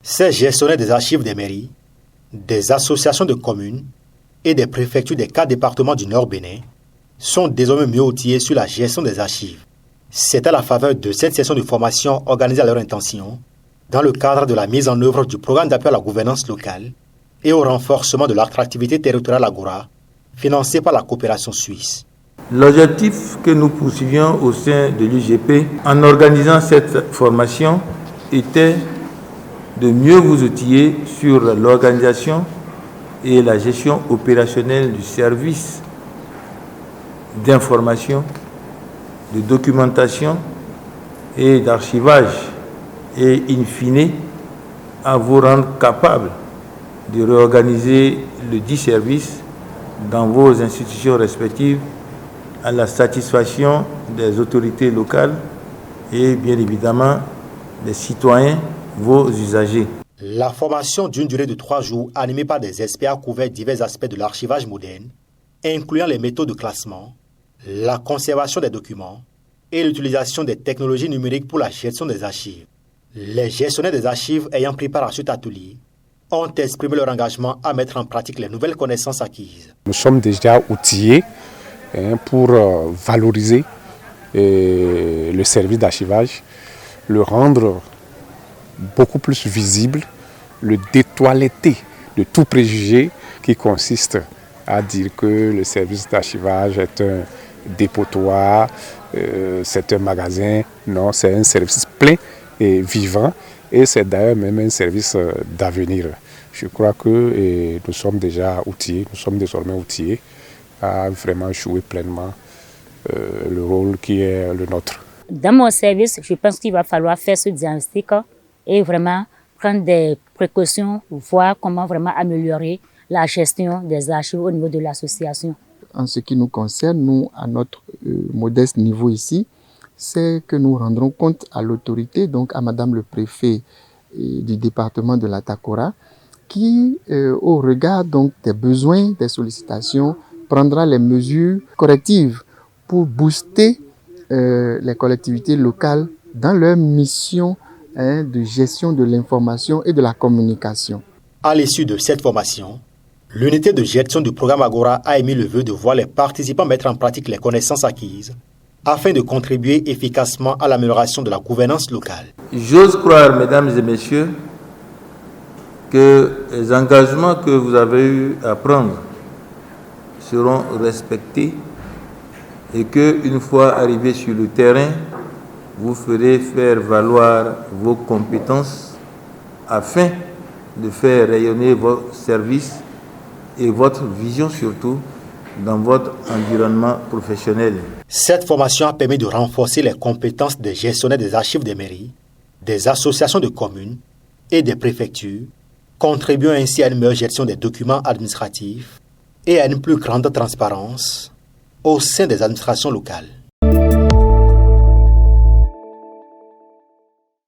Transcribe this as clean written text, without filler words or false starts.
Ces gestionnaires des archives des mairies, des associations de communes et des préfectures des 4 départements du Nord Bénin sont désormais mieux outillés sur la gestion des archives. C'est à la faveur de cette session de formation organisée à leur intention, dans le cadre de la mise en œuvre du programme d'appui à la gouvernance locale et au renforcement de l'attractivité territoriale Agora, financé par la coopération suisse. L'objectif que nous poursuivions au sein de l'UGP en organisant cette formation était de mieux vous outiller sur l'organisation et la gestion opérationnelle du service d'information, de documentation et d'archivage et in fine à vous rendre capable de réorganiser le dit service dans vos institutions respectives à la satisfaction des autorités locales et bien évidemment des citoyens, vos usagers. La formation d'une durée de 3 jours animée par des experts couvert divers aspects de l'archivage moderne, incluant les méthodes de classement, la conservation des documents et l'utilisation des technologies numériques pour la gestion des archives. Les gestionnaires des archives ayant pris part à cet atelier ont exprimé leur engagement à mettre en pratique les nouvelles connaissances acquises. Nous sommes déjà outillés pour valoriser le service d'archivage, le rendre beaucoup plus visible, le détoiletter de tout préjugé qui consiste à dire que le service d'archivage est un dépotoir, c'est un magasin. Non, c'est un service plein et vivant et c'est d'ailleurs même un service d'avenir. Je crois que nous sommes déjà outillés, nous sommes désormais outillés à vraiment jouer pleinement le rôle qui est le nôtre. Dans mon service, je pense qu'il va falloir faire ce diagnostic et vraiment prendre des précautions, voir comment vraiment améliorer la gestion des archives au niveau de l'association. En ce qui nous concerne, nous, à notre modeste niveau ici, c'est que nous rendrons compte à l'autorité, donc à Madame le préfet du département de la Takora, qui, au regard donc des besoins, des sollicitations, prendra les mesures correctives pour booster les collectivités locales dans leur mission de gestion de l'information et de la communication. À l'issue de cette formation, l'unité de gestion du programme Agora a émis le vœu de voir les participants mettre en pratique les connaissances acquises afin de contribuer efficacement à l'amélioration de la gouvernance locale. J'ose croire, mesdames et messieurs, que les engagements que vous avez eu à prendre seront respectés et qu'une fois arrivés sur le terrain, vous ferez faire valoir vos compétences afin de faire rayonner vos services et votre vision surtout dans votre environnement professionnel. Cette formation a permis de renforcer les compétences des gestionnaires des archives des mairies, des associations de communes et des préfectures, contribuant ainsi à une meilleure gestion des documents administratifs et à une plus grande transparence au sein des administrations locales.